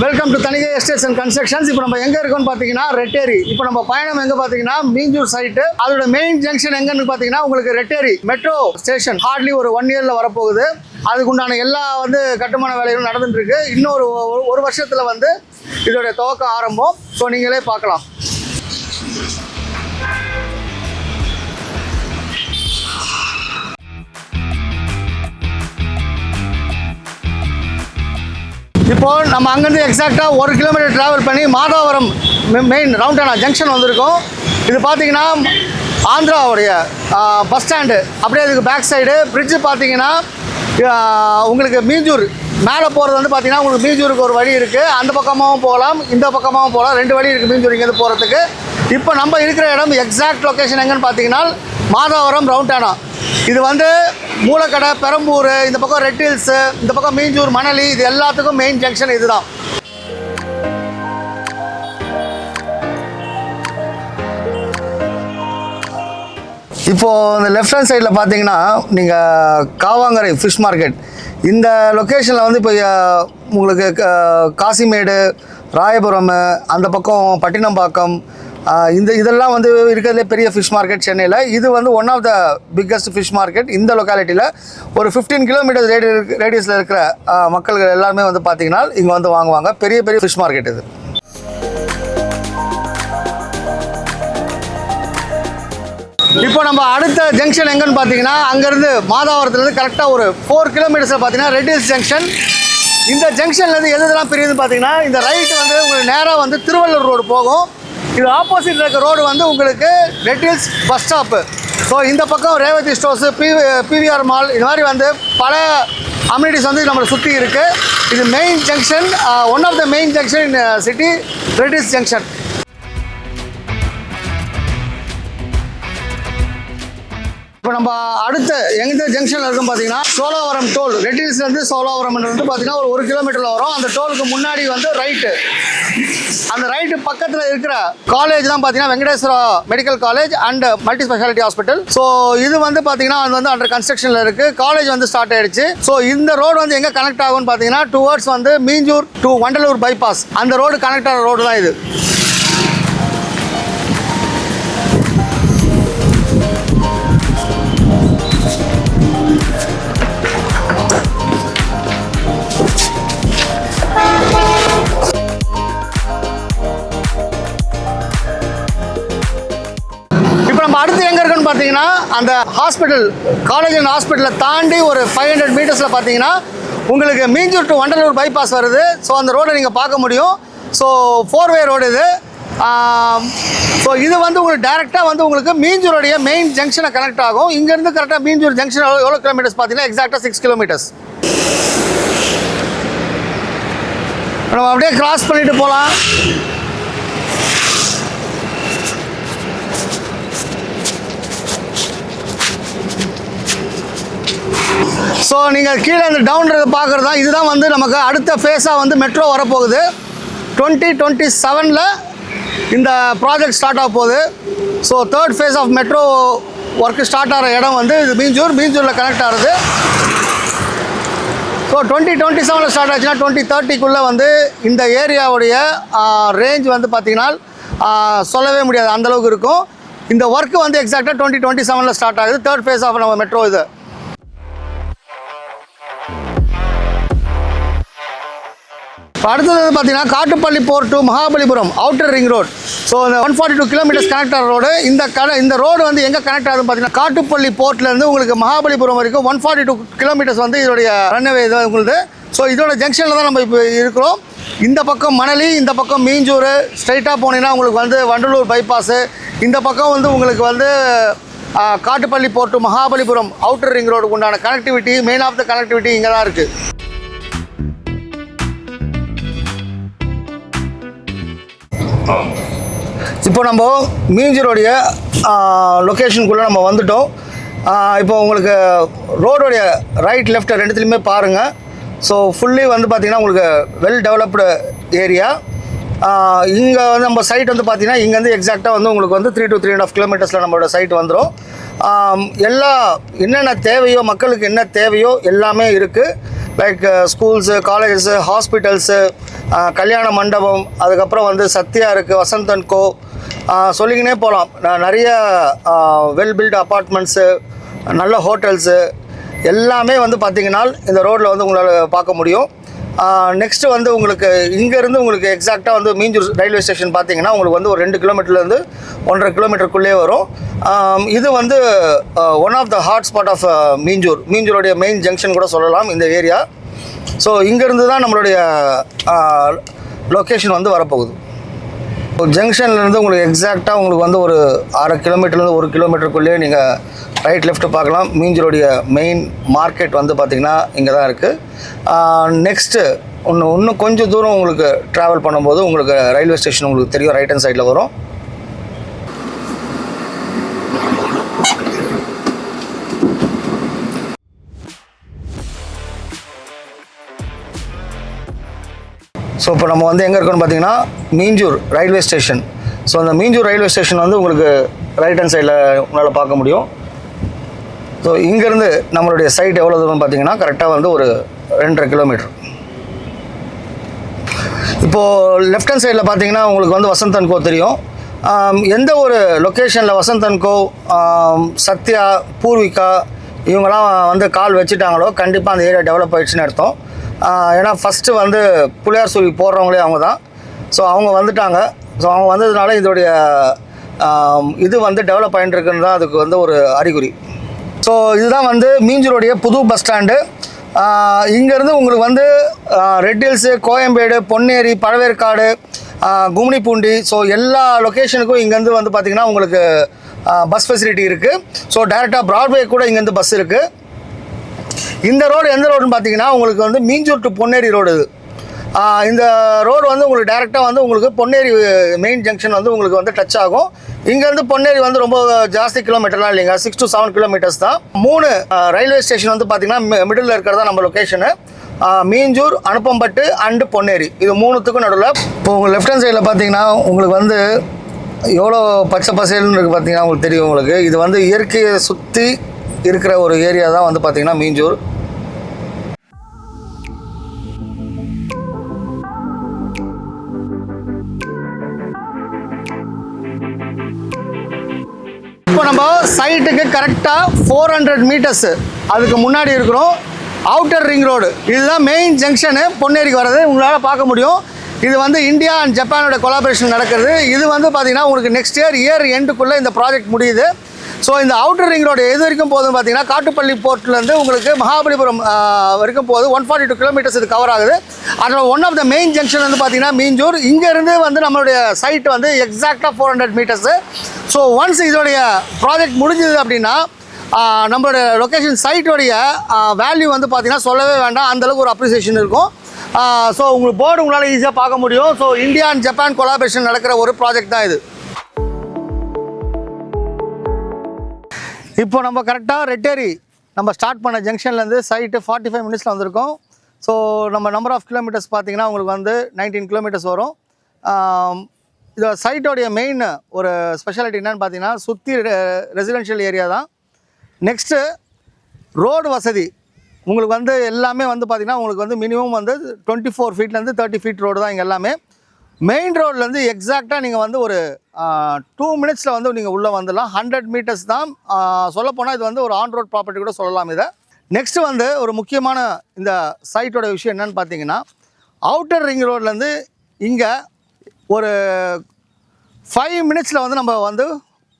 Welcome to Thanigai estates and constructions. இப்போ நம்ம எங்கே இருக்கோம்னு பார்த்தீங்கன்னா ரெட்டேரி. இப்போ நம்ம பயணம் எங்கே பார்த்தீங்கன்னா மீஞ்சூர் சைட்டு. அதோட மெயின் ஜங்ஷன் எங்கன்னு பார்த்தீங்கன்னா உங்களுக்கு ரெட்டேரி மெட்ரோ ஸ்டேஷன். ஹார்ட்லி ஒரு 1 இயரில் வரப்போகுது. அதுக்குண்டான எல்லா கட்டுமான வேலைகளும் நடந்துட்டு இருக்கு. இன்னும் ஒரு வருஷத்தில் இதோட துவக்கம் ஆரம்பம். ஸோ நீங்களே பார்க்கலாம். இப்போ நம்ம அங்கேருந்து எக்ஸாக்டாக 1 கிலோமீட்டர் ட்ராவல் பண்ணி மாதவரம் மெயின் ரவுண்டானா ஜங்ஷன் வந்திருக்கோம். இது பார்த்தீங்கன்னா ஆந்திராவுடைய பஸ் ஸ்டாண்டு. அப்படியே இதுக்கு பேக் சைடு பிரிட்ஜு பார்த்தீங்கன்னா உங்களுக்கு மீஞ்சூர் மேலே போகிறது பார்த்தீங்கன்னா உங்களுக்கு மீஞ்சூருக்கு ஒரு வழி இருக்குது. அந்த பக்கமாகவும் போகலாம், இந்த பக்கமாகவும் போகலாம். 2 வழி இருக்குது மீஞ்சூர் இங்கேருந்து போகிறதுக்கு. இப்போ நம்ம இருக்கிற இடம் எக்ஸாக்ட் லொக்கேஷன் எங்கன்னு பார்த்தீங்கன்னா மாதவரம் ரவுண்டானா. இது மூலக்கடை, பெரம்பூர், இந்த பக்கம் ரெட் ஹில்ஸு, இந்த பக்கம் மீஞ்சூர், மணலி, இது எல்லாத்துக்கும் மெயின் ஜங்ஷன் இதுதான். இப்போது இந்த லெஃப்ட் ஹேண்ட் சைடில் பார்த்தீங்கன்னா நீங்கள் காவாங்கரை ஃபிஷ் மார்க்கெட். இந்த லொக்கேஷனில் இப்போ உங்களுக்கு காசிமேடு, ராயபுரம், அந்த பக்கம் பட்டினம்பாக்கம், இதெல்லாம் இருக்கிறதுலே பெரிய ஃபிஷ் மார்க்கெட் சென்னையில். இது one of the biggest fish market. இந்த லொக்காலிட்டியில் ஒரு 15 கிலோமீட்டர்ஸ் ரேடியஸில் இருக்கிற மக்கள்கள் எல்லாருமே பார்த்தீங்கன்னா இங்கே வாங்குவாங்க. பெரிய பெரிய ஃபிஷ் மார்க்கெட் இது. இப்போ நம்ம அடுத்த ஜங்ஷன் எங்கன்னு பார்த்தீங்கன்னா அங்கேருந்து மாதாவரத்துலேருந்து கரெக்டாக ஒரு 4 கிலோமீட்டர்ஸில் பார்த்தீங்கன்னா ரெட் ஹில்ஸ் ஜங்ஷன். இந்த ஜங்ஷன்லேருந்து எதுலாம் பிரியுதுன்னு பார்த்தீங்கன்னா இந்த ரைட்டு உங்களுக்கு நேராக திருவள்ளூர் ரோடு போகும். இது ஆப்போசிட் இருக்க ரோடு உங்களுக்கு red hills bus stop. So இந்த பக்கம் ரேவதி ஸ்டோர்ஸு, பிவிஆர் மால், இது மாதிரி பல அம்யூனிட்டிஸ் நம்மளை சுற்றி இருக்குது. இது main junction, one of the main junction in city, Red Hills junction. இப்போ நம்ம அடுத்த எந்த ஜங்ஷனில் இருக்குன்னு பார்த்தீங்கன்னா சோழவரம் டோல். ரெட் ஹில்ஸ்லேருந்து சோழவரம் பார்த்தீங்கன்னா ஒரு 1 கிலோமீட்டரில் வரும். அந்த டோலுக்கு முன்னாடி ரைட்டு, அந்த ரைட்டு பக்கத்தில் இருக்கிற காலேஜ் தான் பார்த்தீங்கன்னா Venkateswara medical college and multi speciality hospital. So இது பார்த்தீங்கன்னா அது அண்டர் கன்ஸ்ட்ரக்ஷனில் இருக்குது. காலேஜ் ஸ்டார்ட் ஆயிடுச்சு. ஸோ இந்த ரோடு எங்கே கனெக்ட் ஆகும்னு பார்த்தீங்கன்னா towards Minjur to Vandalur bypass. அந்த ரோடு கனெக்ட் ஆகிற ரோடு தான் இது. அடுத்து எங்கே இருக்குன்னு பார்த்தீங்கன்னா அந்த ஹாஸ்பிட்டல், காலேஜ் அண்ட் ஹாஸ்பிட்டலை தாண்டி ஒரு 500 மீட்டர்ஸில் பார்த்தீங்கன்னா உங்களுக்கு மீஞ்சூர் டு வண்டலூர் பைபாஸ் வருது. ஸோ அந்த ரோடை நீங்கள் பார்க்க முடியும். ஸோ 4-வே ரோடு இது. ஸோ இது உங்களுக்கு டேரெக்டாக உங்களுக்கு மீஞ்சூருடைய மெயின் ஜங்ஷனை கனெக்ட் ஆகும். இங்கேருந்து கரெக்டாக மீஞ்சூர் ஜங்ஷன் எவ்வளோ கிலோமீட்டர்ஸ் பார்த்தீங்கன்னா எக்ஸாக்டாக 6 கிலோமீட்டர்ஸ். நம்ம அப்படியே கிராஸ் பண்ணிட்டு போகலாம். ஸோ நீங்கள் கீழே இந்த டவுன்றதை பார்க்குறது தான். இதுதான் நமக்கு அடுத்த ஃபேஸாக மெட்ரோ வரப்போகுது. 2027 இந்த ப்ராஜெக்ட் ஸ்டார்ட் ஆக போகுது. So 3rd phase of metro work start ஆகிற இடம் இது மீஞ்சூரில் கனெக்ட் ஆகுது. ஸோ 2027 ஸ்டார்ட் ஆச்சுன்னா 2030 இந்த ஏரியாவுடைய ரேஞ்ச் பார்த்திங்கன்னா சொல்லவே முடியாது, அந்தளவுக்கு இருக்கும். இந்த ஒர்க்கு எக்ஸாக்டாக 2027 ஸ்டார்ட் ஆகுது. 3rd ஃபேஸ் ஆஃப் நம்ம மெட்ரோ இது. இப்போ அடுத்தது பார்த்தீங்கன்னா Kattupalli port to Mahabalipuram outer ring road. So இந்த 142 கிலோமீட்டர்ஸ் கனெக்ட் ஆகிற ரோடு. இந்த ரோடு எங்கே கனெக்ட் ஆகுதுன்னு பார்த்தீங்கன்னா காட்டுப்பள்ளி போர்ட்லேருந்து உங்களுக்கு மகாபலிபுரம் வரைக்கும் 142 கிலோமீட்டர்ஸ் இதோடைய ரன்வே இது உங்களுக்கு. ஸோ இதோட ஜங்ஷனில் தான் நம்ம இப்போ இருக்கிறோம். இந்த பக்கம் மணலி, இந்த பக்கம் மீஞ்சூர். ஸ்ட்ரைட்டாக போனீங்கன்னா உங்களுக்கு வண்டலூர் பைபாஸு. இந்த பக்கம் உங்களுக்கு Kattupalli port to Mahabalipuram outer ring ரோடுக்கு உண்டான connectivity, main of the connectivity இங்கே தான் இருக்குது. இப்போ நம்ம மீஞ்சூருடைய லொக்கேஷனுக்குள்ளே நம்ம வந்துட்டோம். இப்போ உங்களுக்கு ரோடோடைய ரைட் லெஃப்ட் ரெண்டுத்துலேயுமே பாருங்கள். ஸோ ஃபுல்லி பார்த்திங்கன்னா உங்களுக்கு வெல் டெவலப்டு ஏரியா. இங்கே நம்ம சைட் பார்த்திங்கன்னா இங்கேருந்து எக்ஸாக்டாக உங்களுக்கு 3 to 3.5 கிலோமீட்டர்ஸில் நம்மளோட சைட் வந்துடும். எல்லா என்னென்ன தேவையோ, மக்களுக்கு என்ன தேவையோ எல்லாமே இருக்குது. லைக் ஸ்கூல்ஸு, காலேஜஸு, ஹாஸ்பிட்டல்ஸு, கல்யாண மண்டபம், அதுக்கப்புறம் வந்து சத்யா இருக்குது, வசந்த் அண்ட் கோ, சொல்லிக்கினே போகலாம். நிறைய வெல் பில்ட் அப்பார்ட்மெண்ட்ஸு, நல்ல ஹோட்டல்ஸு எல்லாமே வந்து பார்த்திங்கன்னா இந்த ரோட்டில் வந்து உங்களால் பார்க்க முடியும். நெக்ஸ்ட்டு வந்து உங்களுக்கு இங்கேருந்து உங்களுக்கு எக்ஸாக்டாக வந்து மீஞ்சூர் ரயில்வே ஸ்டேஷன் பார்த்தீங்கன்னா உங்களுக்கு வந்து ஒரு 2 கிலோமீட்டர்லேருந்து 1.5 கிலோமீட்டருக்குள்ளே வரும். இது வந்து one of the hot spot of மீஞ்சூருடைய மெயின் ஜங்ஷன் கூட சொல்லலாம் இந்த ஏரியா. ஸோ இங்கேருந்து தான் நம்மளுடைய லொக்கேஷன் வந்து வரப்போகுது. ஜங்ஷன்லேருந்து உங்களுக்கு எக்ஸாக்டாக உங்களுக்கு வந்து ஒரு 1/2 கிலோமீட்டர்லேருந்து 1 கிலோமீட்டருக்குள்ளேயே நீங்கள் ரைட் லெஃப்ட்டு பார்க்கலாம். மீஞ்சூருடைய மெயின் மார்க்கெட் வந்து பார்த்திங்கன்னா இங்கே தான் இருக்குது. நெக்ஸ்ட்டு இன்னும் கொஞ்சம் தூரம் உங்களுக்கு ட்ராவல் பண்ணும்போது உங்களுக்கு ரயில்வே ஸ்டேஷன் உங்களுக்கு தெரியும், ரைட் ஹேண்ட் சைடில் வரும். ஸோ இப்போ நம்ம வந்து எங்கே இருக்கோன்னு பார்த்தீங்கன்னா மீஞ்சூர் ரயில்வே ஸ்டேஷன். ஸோ அந்த மீஞ்சூர் ரயில்வே ஸ்டேஷன் வந்து உங்களுக்கு ரைட் ஹேண்ட் சைடில் உங்களால் பார்க்க முடியும். ஸோ இங்கேருந்து நம்மளுடைய சைட் எவ்வளோ தூரம்னு பார்த்தீங்கன்னா கரெக்டாக வந்து ஒரு 2.5 கிலோமீட்டர். இப்போது லெஃப்ட் ஹேண்ட் சைடில் பார்த்தீங்கன்னா உங்களுக்கு வந்து வசந்த் அண்ட் கோ தெரியும். எந்த ஒரு லொக்கேஷனில் வசந்த் அண்ட் கோ, சத்யா, பூர்விகா இவங்கெல்லாம் வந்து கால் வச்சுட்டாங்களோ கண்டிப்பாக அந்த ஏரியா டெவலப் ஆகிடுச்சுன்னு அர்த்தம். ஏன்னா ஃபஸ்ட்டு வந்து புளியார் சுழி போடுறவங்களே அவங்க தான். ஸோ அவங்க வந்துட்டாங்க. ஸோ அவங்க வந்ததுனால இதோடைய இது வந்து டெவலப் ஆகிட்டு இருக்குன்னு தான் அதுக்கு வந்து ஒரு அறிகுறி. ஸோ இதுதான் வந்து மீஞ்சூருடைய புது பஸ் ஸ்டாண்டு. இங்கேருந்து உங்களுக்கு வந்து red hills, Koyambedu, Ponneri, Pazhaverkadu, Gummidipoondi, so எல்லா லொக்கேஷனுக்கும் இங்கேருந்து வந்து பார்த்திங்கன்னா உங்களுக்கு பஸ் ஃபெசிலிட்டி இருக்குது. ஸோ டேரெக்டாக ப்ராட்வே கூட இங்கேருந்து பஸ் இருக்குது. இந்த ரோடு எந்த ரோடுன்னு பார்த்தீங்கன்னா உங்களுக்கு வந்து மீஞ்சூர் டு பொன்னேரி ரோடு. இது இந்த ரோடு வந்து உங்களுக்கு டேரெக்டாக வந்து உங்களுக்கு பொன்னேரி மெயின் ஜங்ஷன் வந்து உங்களுக்கு வந்து டச் ஆகும். இங்கேருந்து பொன்னேரி வந்து ரொம்ப ஜாஸ்தி கிலோமீட்டர்லாம் இல்லைங்க, 6 to 7 கிலோமீட்டர்ஸ் தான். 3 ரயில்வே ஸ்டேஷன் வந்து பார்த்திங்கன்னா மிடில் இருக்கிறதா நம்ம லொக்கேஷனு. மீஞ்சூர், அனுப்பம்பட்டு அண்டு பொன்னேரி, இது 3த்துக்கும் நடுவில். இப்போ உங்கள் லெஃப்ட் ஹேண்ட் சைடில் பார்த்தீங்கன்னா உங்களுக்கு வந்து எவ்வளோ பச்சை பசேல்னு இருக்குது பார்த்தீங்கன்னா உங்களுக்கு தெரியும். உங்களுக்கு இது வந்து இயற்கையை சுற்றி இருக்கிற ஒரு ஏரியா தான் வந்து பார்த்திங்கன்னா மீஞ்சூர். இப்போ நம்ம சைட்டுக்கு கரெக்டாக 400 மீட்டர்ஸு அதுக்கு முன்னாடி இருக்கிறோம். அவுட்டர் ரிங் ரோடு இதுதான் மெயின் ஜங்ஷனு பொன்னேரிக்கு வர்றது உங்களால் பார்க்க முடியும். இது வந்து இந்தியா அண்ட் ஜப்பானோட கொலாபரேஷன் நடக்கிறது. இது வந்து பார்த்திங்கன்னா உங்களுக்கு நெக்ஸ்ட் இயர் எண்டுக்குள்ளே இந்த ப்ராஜெக்ட் முடியுது. ஸோ இந்த அவுட்டர் ரிங் ரோடு எது வரைக்கும் போகுதுன்னு பார்த்தீங்கன்னா காட்டுப்பள்ளி போர்ட்லேருந்து உங்களுக்கு மகாபலிபுரம் வரைக்கும் போகுது. 142 கிலோமீட்டர்ஸ் இது கவர் ஆகுது. அதில் one of the main junction வந்து பார்த்திங்கன்னா மீஞ்சூர். இங்கேருந்து வந்து நம்மளுடைய சைட் வந்து எக்ஸாக்டாக 400 மீட்டர்ஸு. ஸோ ஒன்ஸ் இதோடைய ப்ராஜெக்ட் முடிஞ்சது அப்படின்னா நம்மளோட லொக்கேஷன் சைட்டோடைய வேல்யூ வந்து பார்த்திங்கன்னா சொல்லவே வேண்டாம், அந்தளவுக்கு ஒரு அப்ரிசியேஷன் இருக்கும். ஸோ உங்களுக்கு போர்டு உங்களால் ஈஸியாக பார்க்க முடியும். So India and Japan collaboration நடக்கிற ஒரு ப்ராஜெக்ட் தான் இது. இப்போ நம்ம கரெக்டாக ரெட்டேரி நம்ம ஸ்டார்ட் பண்ண ஜங்ஷன்லேருந்து சைட்டு 45 மினிட்ஸில் வந்திருக்கோம். ஸோ நம்ம நம்பர் ஆஃப் கிலோமீட்டர்ஸ் பார்த்திங்கன்னா உங்களுக்கு வந்து 19 கிலோமீட்டர்ஸ் வரும். இந்த சைட்டோடைய மெயின் ஒரு ஸ்பெஷாலிட்டி என்னென்னு பார்த்தீங்கன்னா சுற்றி ரெசிடென்ஷியல் ஏரியா தான். நெக்ஸ்ட்டு ரோடு வசதி உங்களுக்கு வந்து எல்லாமே வந்து பார்த்திங்கன்னா உங்களுக்கு வந்து மினிமம் வந்து 24 ஃபீட்லேருந்து 30 ஃபீட் ரோடு தான் இங்கே எல்லாமே. மெயின் ரோட்லேருந்து எக்ஸாக்டாக நீங்கள் வந்து ஒரு 2 மினிட்ஸில் வந்து நீங்கள் உள்ளே வந்துடலாம். 100 மீட்டர்ஸ் தான். சொல்லப்போனால் இது வந்து ஒரு ஆன் ரோட் ப்ராப்பர்ட்டி கூட சொல்லலாம் இதை. நெக்ஸ்ட்டு வந்து ஒரு முக்கியமான இந்த சைட்டோட விஷயம் என்னென்னு பார்த்தீங்கன்னா அவுட்டர் ரிங் ரோட்லேருந்து இங்கே ஒரு 5 மினிட்ஸில் வந்து நம்ம வந்து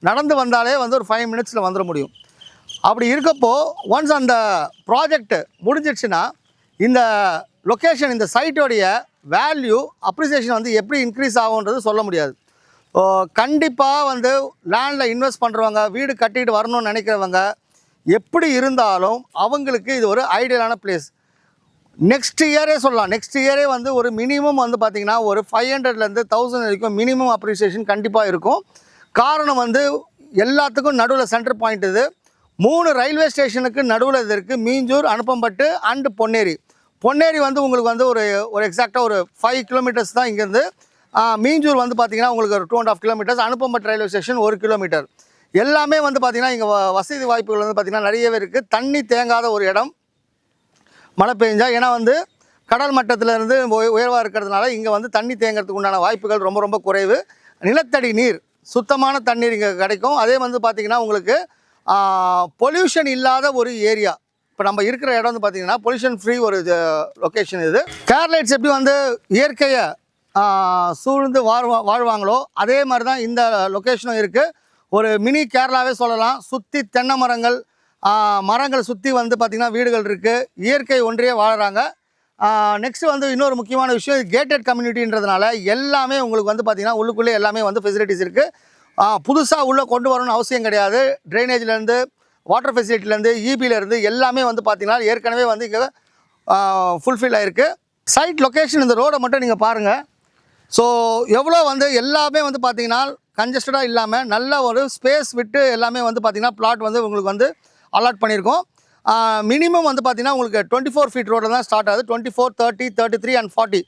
நடந்து வந்தாலே வந்து ஒரு 5 மினிட்ஸில் வந்துட முடியும். அப்படி இருக்கப்போ ஒன்ஸ் அந்த ப்ராஜெக்ட் முடிஞ்சிடுச்சுன்னா இந்த லொக்கேஷன் இந்த சைட்டோடைய வேல்யூ அப்ரிசியேஷன் வந்து எப்படி இன்க்ரீஸ் ஆகுன்றது சொல்ல முடியாது. கண்டிப்பாக வந்து லேண்டில் இன்வெஸ்ட் பண்ணுறவங்க, வீடு கட்டிட்டு வரணும்னு நினைக்கிறவங்க எப்படி இருந்தாலும் அவங்களுக்கு இது ஒரு ஐடியலான பிளேஸ். நெக்ஸ்ட் இயரே சொல்லலாம். நெக்ஸ்ட் இயரே வந்து ஒரு மினிமம் வந்து பார்த்திங்கன்னா ஒரு 500லேருந்து 1000 வரைக்கும் மினிமம் அப்ரிசியேஷன் கண்டிப்பாக இருக்கும். காரணம் வந்து எல்லாத்துக்கும் நடுவில் சென்டர் பாயிண்ட் இது. 3 ரயில்வே ஸ்டேஷனுக்கு நடுவில் இது இருக்குது. மீஞ்சூர், அனுப்பம்பட்டு அண்டு பொன்னேரி. பொன்னேரி வந்து உங்களுக்கு வந்து ஒரு எக்ஸாக்டாக ஒரு 5 கிலோமீட்டர்ஸ் தான் இங்கேருந்து. மீஞ்சூர் வந்து பார்த்திங்கன்னா உங்களுக்கு ஒரு 2.5 kilometres. Anuppampattu railway station 1 kilometre. எல்லாமே வந்து பார்த்திங்கன்னா இங்கே வசதி வாய்ப்புகள் வந்து பார்த்திங்கன்னா நிறையவே இருக்குது. தண்ணி தேங்காத ஒரு இடம். மழை பெஞ்சா. ஏன்னா வந்து கடல் மட்டத்திலேருந்து உயர்வாக இருக்கிறதுனால இங்கே வந்து தண்ணி தேங்கிறதுக்கு உண்டான வாய்ப்புகள் ரொம்ப ரொம்ப குறைவு. நிலத்தடி நீர் சுத்தமான தண்ணீர் இங்கே கிடைக்கும். அதே வந்து பார்த்திங்கன்னா உங்களுக்கு பொல்யூஷன் இல்லாத ஒரு ஏரியா. இப்போ நம்ம இருக்கிற இடம் வந்து பார்த்திங்கன்னா பொல்யூஷன் ஃப்ரீ ஒரு லொக்கேஷன் இது. கேரளைட்ஸ் எப்படி வந்து இயற்கையை சூழ்ந்து வாழ்வாங்களோ அதே மாதிரி தான் இந்த லொக்கேஷனும் இருக்குது. ஒரு மினி கேரளாவே சொல்லலாம். சுற்றி தென்னை மரங்கள் சுற்றி வந்து பார்த்திங்கன்னா வீடுகள் இருக்குது. இயற்கை ஒன்றியே வாழுறாங்க. நெக்ஸ்ட்டு வந்து இன்னொரு முக்கியமான விஷயம், கேட்டட் கம்யூனிட்டின்றதுனால எல்லாமே உங்களுக்கு வந்து பார்த்திங்கன்னா உள்ளுக்குள்ளே எல்லாமே வந்து ஃபெசிலிட்டிஸ் இருக்குது. புதுசாக உள்ளே கொண்டு வரணும்னு அவசியம் கிடையாது. ட்ரைனேஜ்லேருந்து வாட்டர் ஃபெசிலிட்டிலேருந்து இபிலேருந்து எல்லாமே வந்து பார்த்திங்கன்னா ஏற்கனவே வந்து இங்கே ஃபுல்ஃபில் ஆகிருக்கு. சைட் லொக்கேஷன் இந்த ரோடை மட்டும் நீங்கள் பாருங்கள். ஸோ எவ்வளோ வந்து எல்லாமே வந்து பார்த்திங்கன்னா கன்ஜஸ்டடாக இல்லாமல் நல்ல ஒரு ஸ்பேஸ் விட்டு எல்லாமே வந்து பார்த்திங்கன்னா பிளாட் வந்து உங்களுக்கு வந்து அலாட் பண்ணியிருக்கோம். மினிமம் வந்து பார்த்திங்கன்னா உங்களுக்கு 24 ஃபீட் ரோடில் தான் ஸ்டார்ட் ஆகுது. 24, 30, 33 and 40.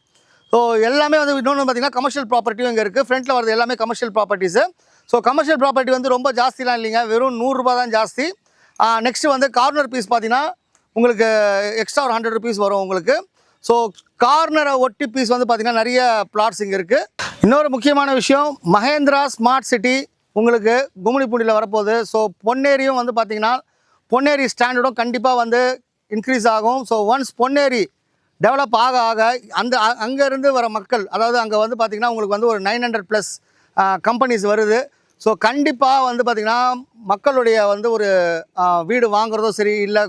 ஸோ எல்லாமே வந்து இன்னொன்று பார்த்திங்கன்னா கமர்ஷியல் ப்ராப்பர்ட்டியும் இங்கே இருக்குது. ஃப்ரண்ட்டில் வரது எல்லாமே commercial properties. So commercial property வந்து ரொம்ப ஜாஸ்திலாம் இல்லைங்க, வெறும் 100 ரூபா தான் ஜாஸ்தி. நெக்ஸ்ட்டு வந்து கார்னர் பீஸ் பார்த்திங்கன்னா உங்களுக்கு எக்ஸ்ட்ரா ஒரு 100 ருபீஸ் வரும் உங்களுக்கு. ஸோ கார்னரை ஒட்டி பீஸ் வந்து பார்த்திங்கன்னா நிறைய பிளாட்ஸ் இங்கே இருக்குது. இன்னொரு முக்கியமான விஷயம், மகேந்திரா ஸ்மார்ட் சிட்டி உங்களுக்கு கும்மிடிப்பூண்டியில் வரப்போகுது. ஸோ பொன்னேரியும் வந்து பார்த்திங்கன்னா பொன்னேரி ஸ்டாண்டர்டும் கண்டிப்பாக வந்து இன்க்ரீஸ் ஆகும். ஸோ ஒன்ஸ் பொன்னேரி டெவலப் ஆக ஆக அங்கேருந்து வர மக்கள், அதாவது அங்கே வந்து பார்த்திங்கன்னா உங்களுக்கு வந்து ஒரு 900+ கம்பெனிஸ் வருது. ஸோ கண்டிப்பாக வந்து பார்த்திங்கன்னா மக்களுடைய வந்து ஒரு வீடு வாங்குறதும் சரி, இல்லை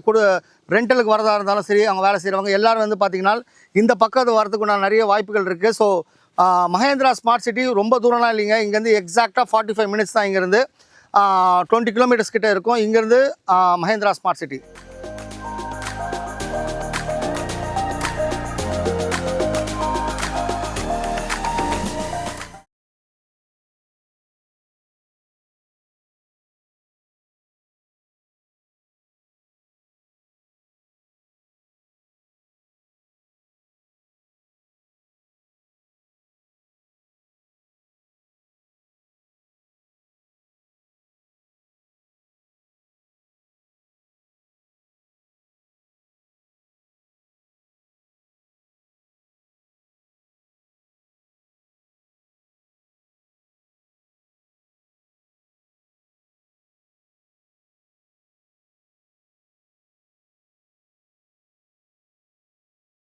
ரெண்டலுக்கு வரதாக இருந்தாலும் சரி, அவங்க வேலை செய்கிறவங்க எல்லோரும் வந்து பார்த்திங்கன்னா இந்த பக்கத்து வரதுக்கு நான் நிறைய வாய்ப்புகள் இருக்குது. ஸோ மகேந்திரா ஸ்மார்ட் சிட்டி ரொம்ப தூரம்லாம் இல்லைங்க. இங்கேருந்து எக்ஸாக்டாக 45 மினிட்ஸ் தான். இங்கேருந்து 20 கிலோமீட்டர்ஸ் கிட்டே இருக்கும் இங்கேருந்து மகேந்திரா ஸ்மார்ட் சிட்டி.